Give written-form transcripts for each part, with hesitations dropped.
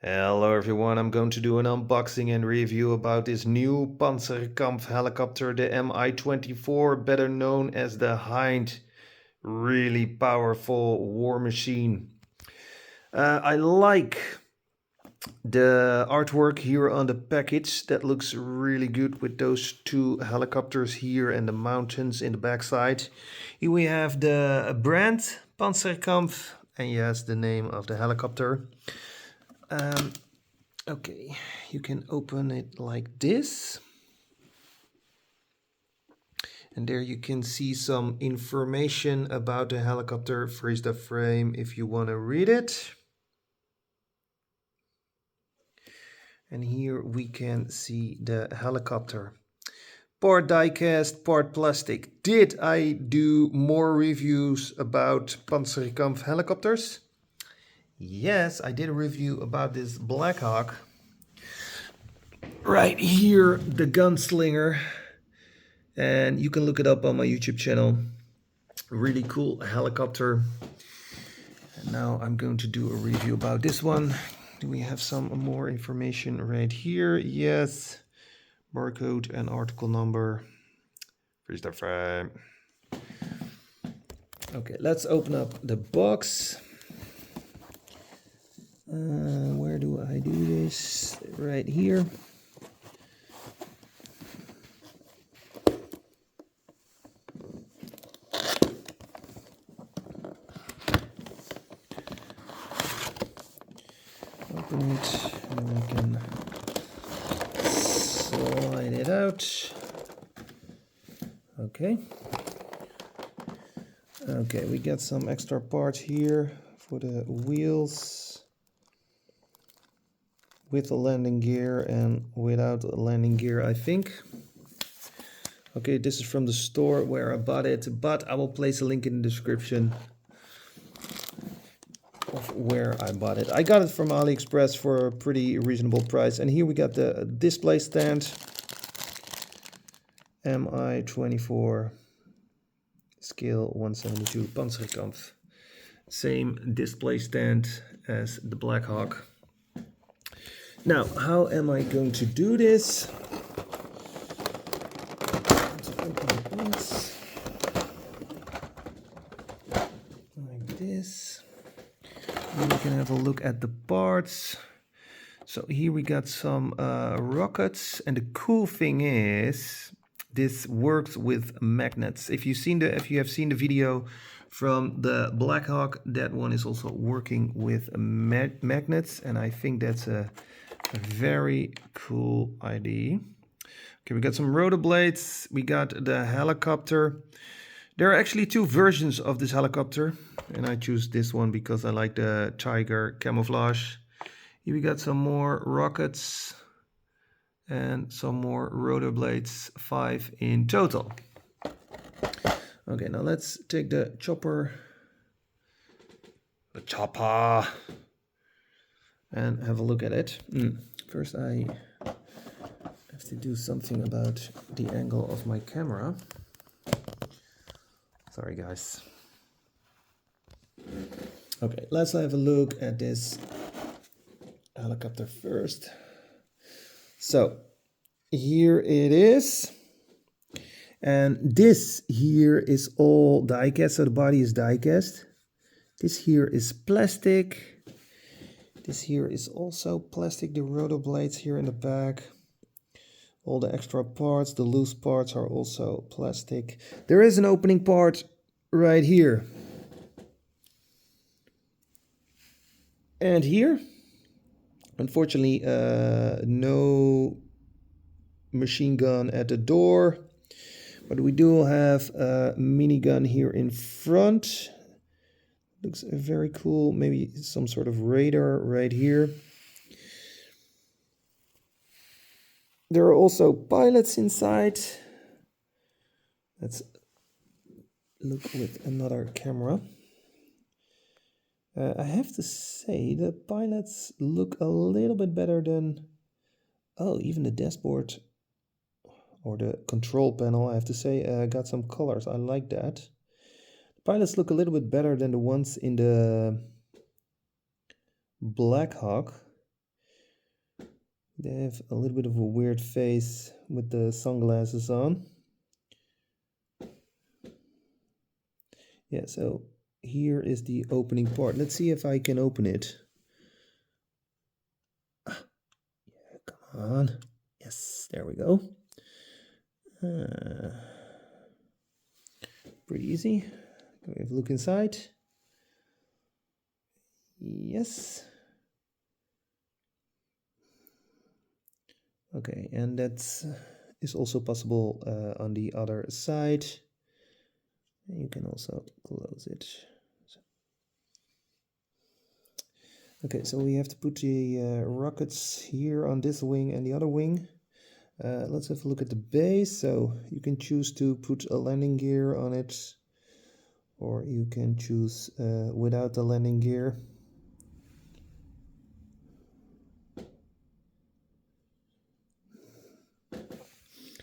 Hello everyone, I'm going to do an unboxing and review about this new Panzerkampf helicopter, the Mi-24, better known as the Hind. Really powerful war machine. I like the artwork here on the package. That looks really good with those two helicopters here and the mountains in the backside. Here we have the brand Panzerkampf and yes, the name of the helicopter. Okay, you can open it like this. And there you can see some information about the helicopter. Freeze the frame if you want to read it. And here we can see the helicopter. Part diecast, part plastic. Did I do more reviews about Panzerkampf helicopters? Yes, I did a review about this Black Hawk. Right here, the gunslinger. And you can look it up on my YouTube channel. Really cool helicopter. And now I'm going to do a review about this one. Do we have some more information right here? Yes. Barcode and article number. Freeze the frame. Okay, let's open up the box. Where do I do this? Right here. Open it and we can slide it out. Okay. Okay, we got some extra parts here for the wheels with the landing gear and without the landing gear, I think. Okay, this is from the store where I bought it, but I will place a link in the description of where I bought it. I got it from AliExpress for a pretty reasonable price. And here we got the display stand. Mi-24 scale 172 Panzerkampf. Same display stand as the Black Hawk. Now, how am I going to do this? Like this. And we can have a look at the parts. So here we got some rockets, and the cool thing is this works with magnets. If you have seen the video from the Black Hawk, that one is also working with magnets, and I think that's a very cool idea. Okay, we got some rotor blades. We got the helicopter. There are actually two versions of this helicopter, and I choose this one because I like the tiger camouflage. Here we got some more rockets and some more rotor blades, 5 in total. Okay, now let's take the chopper, and have a look at it. First I have to do something about the angle of my camera. Sorry guys. Okay, let's have a look at this helicopter first. So here it is, and this here is all diecast, so the body is diecast. This here is plastic. This here is also plastic, the rotor blades here in the back. All the extra parts, the loose parts are also plastic. There is an opening part right here. And here, unfortunately, no machine gun at the door, but we do have a minigun here in front. Looks very cool, maybe some sort of radar right here. There are also pilots inside. Let's look with another camera. I have to say the pilots look a little bit better than, even the dashboard or the control panel, I have to say, got some colors. I like that. The pilots look a little bit better than the ones in the Black Hawk. They have a little bit of a weird face with the sunglasses on. Yeah, so here is the opening part. Let's see if I can open it. Ah, yeah, come on. Yes, there we go. Pretty easy. Can we have a look inside? Yes. Okay, and that is also possible on the other side. You can also close it. Okay, so we have to put the rockets here on this wing and the other wing. Let's have a look at the base. So you can choose to put a landing gear on it, or you can choose without the landing gear.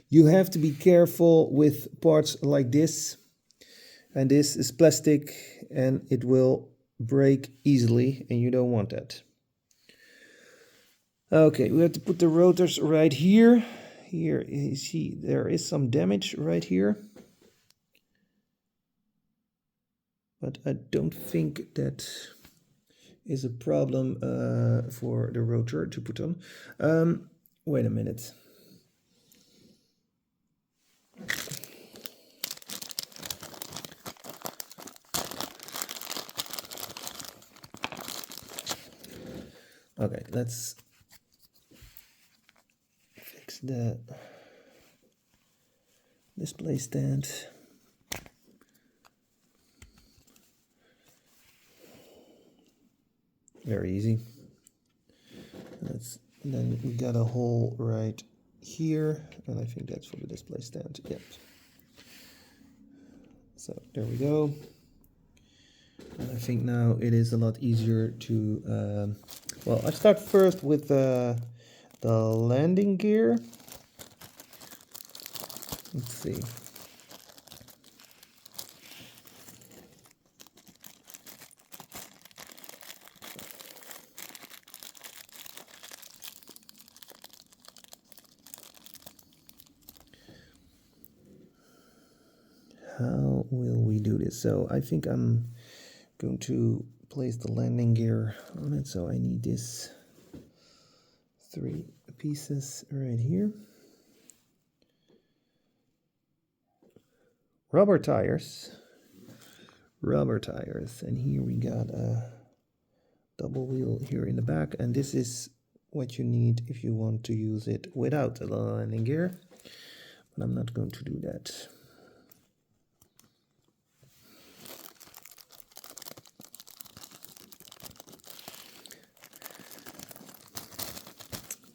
You have to be careful with parts like this. And this is plastic and it will break easily, and you don't want that. Okay, we have to put the rotors right here. Here, you see, there is some damage right here. But I don't think that is a problem for the rotor to put on. Wait a minute. Okay, let's fix the display stand. Very easy. Then we got a hole right here, and I think that's for the display stand. Yep. So there we go. And I think now it is a lot easier to. Well, I start first with the landing gear. Let's see. How will we do this? So I think I'm going to place the landing gear on it. So I need this 3 pieces right here. Rubber tires, and here we got a double wheel here in the back, and this is what you need if you want to use it without the landing gear, but I'm not going to do that.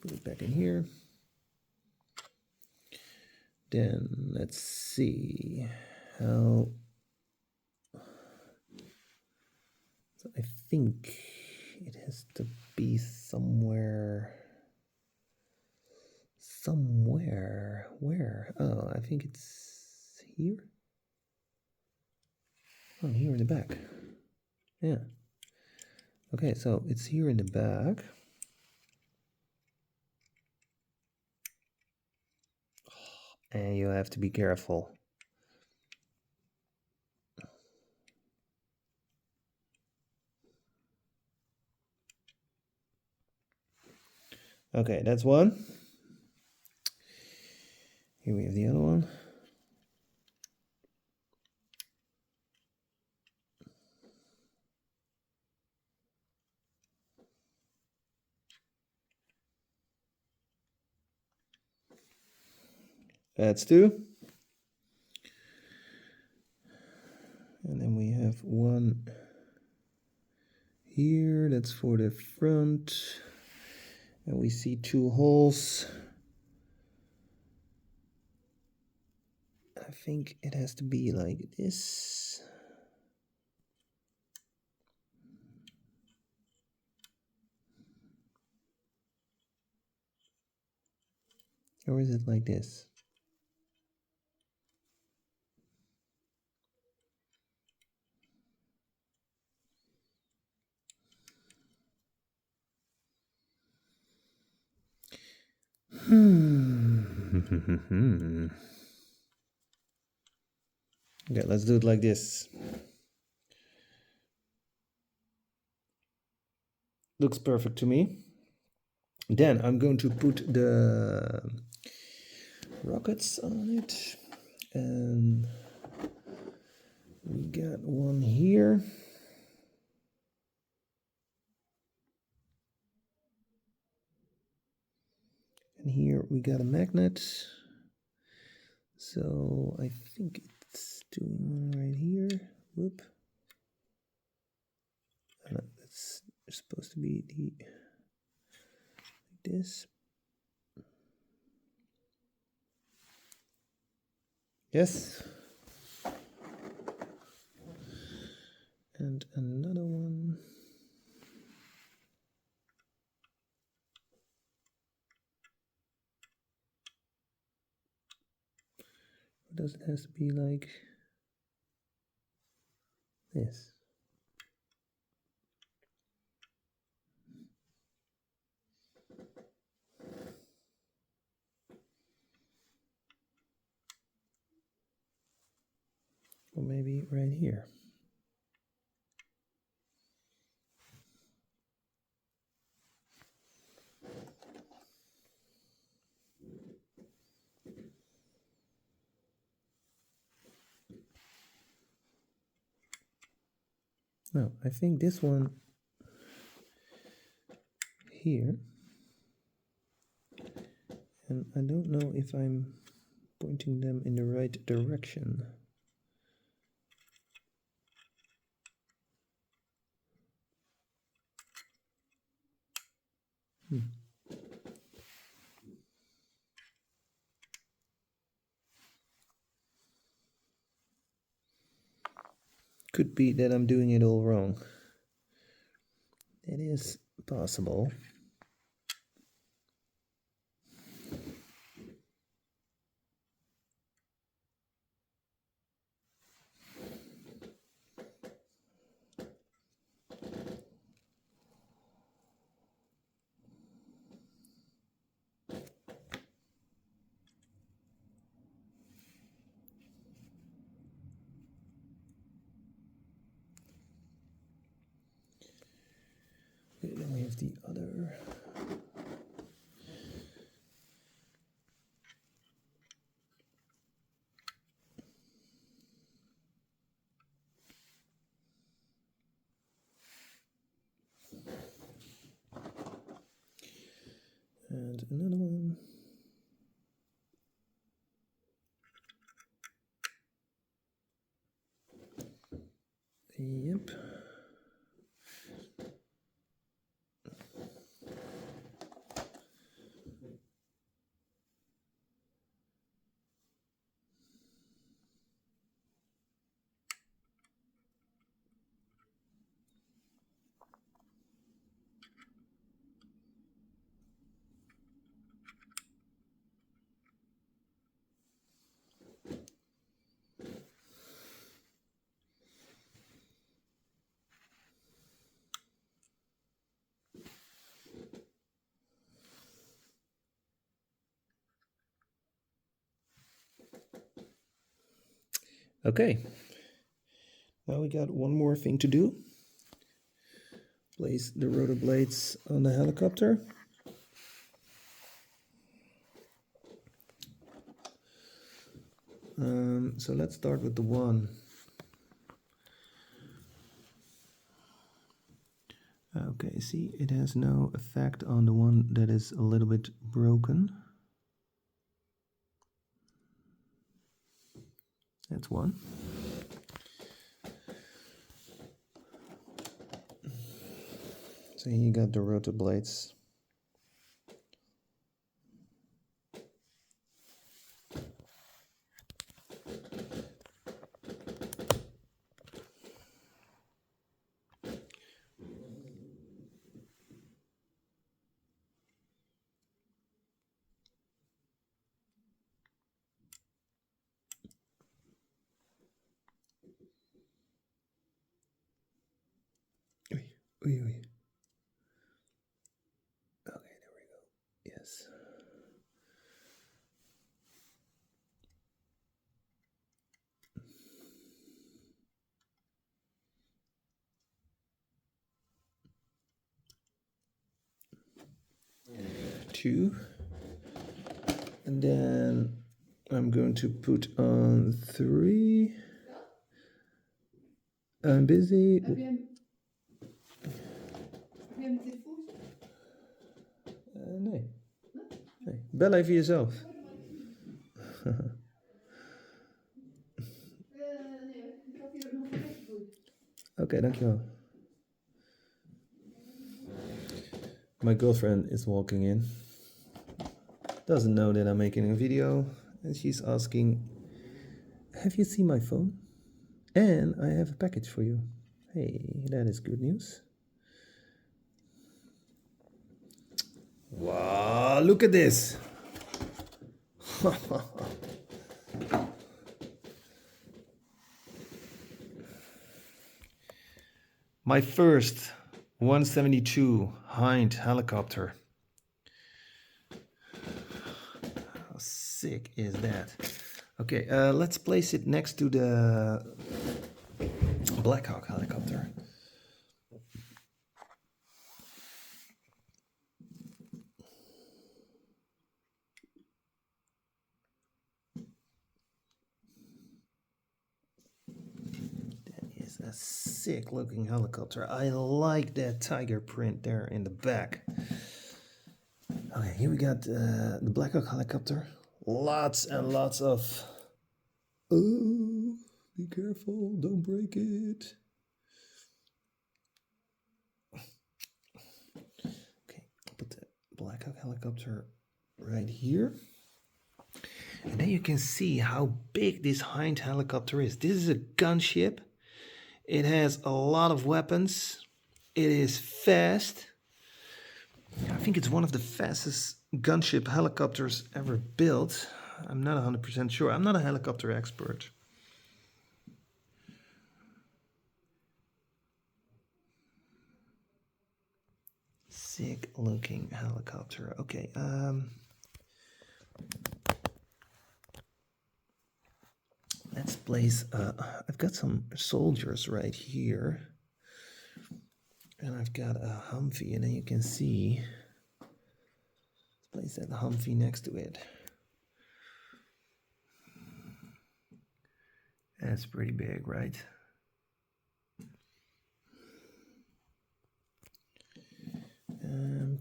Put it back in here. Then let's see how. So I think it has to be somewhere. Where? Oh, I think it's here. Oh, here in the back. Yeah. Okay, so it's here in the back. And you have to be careful. Okay, that's one. Here we have the other one. That's two. And then we have one here, that's for the front. And we see 2 holes. I think it has to be like this. Or is it like this? Okay, let's do it like this. Looks perfect to me. Then I'm going to put the rockets on it, and we got one here. And here we got a magnet. So I think it's doing one right here. Whoop. That's supposed to be the like this. Yes. And another one. Does it has to be like this? Or maybe right here. No, I think this one here. And I don't know if I'm pointing them in the right direction. Could be that I'm doing it all wrong. It is possible. Okay, then we have the other. And another one. Yep. Okay. Now we got one more thing to do. Place the rotor blades on the helicopter. So let's start with the one. Okay, see, it has no effect on the one that is a little bit broken. That's one. So here you got the rotor blades. Oy, oy, oy. Okay, there we go. Yes. 2. And then I'm going to put on 3. I'm busy. Nee. Nee. Bel even jezelf. Oké, dankjewel. My girlfriend is walking in. Doesn't know that I'm making a video. And she's asking, have you seen my phone? And I have a package for you. Hey, that is good news. Wow, look at this. My first 172 Hind helicopter. How sick is that? Okay, let's place it next to the Black Hawk helicopter. A sick looking helicopter. I like that tiger print there in the back. Okay, here we got the Black Hawk helicopter. Lots and lots of... Oh, be careful, don't break it. Okay, put the Black Hawk helicopter right here. And then you can see how big this Hind helicopter is. This is a gunship. It has a lot of weapons. It is fast. I think it's one of the fastest gunship helicopters ever built. I'm not 100% sure. I'm not a helicopter expert. Sick looking helicopter. Okay. Let's place, I've got some soldiers right here. And I've got a Humvee, and then you can see, let's place that Humvee next to it. That's pretty big, right?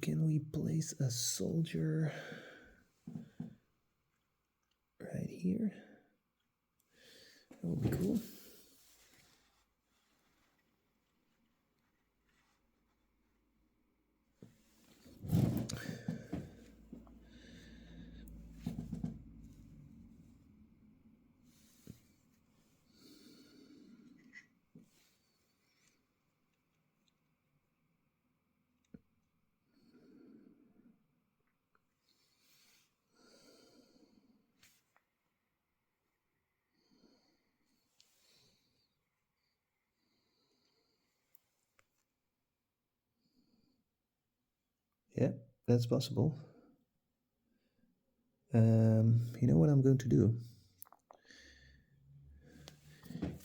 Can we place a soldier right here? That would be cool. Yeah, that's possible. You know what I'm going to do?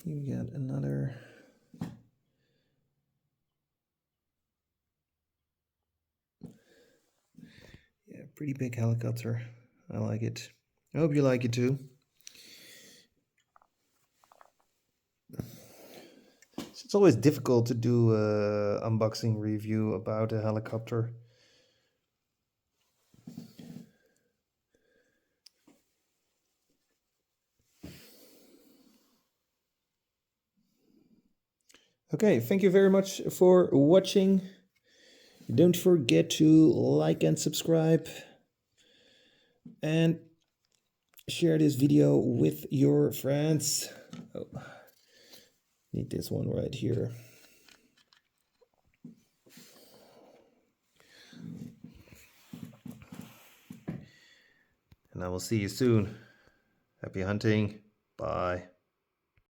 Here we got another. Yeah, pretty big helicopter. I like it. I hope you like it too. It's always difficult to do an unboxing review about a helicopter. Okay, thank you very much for watching. Don't forget to like and subscribe. And share this video with your friends. Oh, need this one right here. And I will see you soon. Happy hunting. Bye.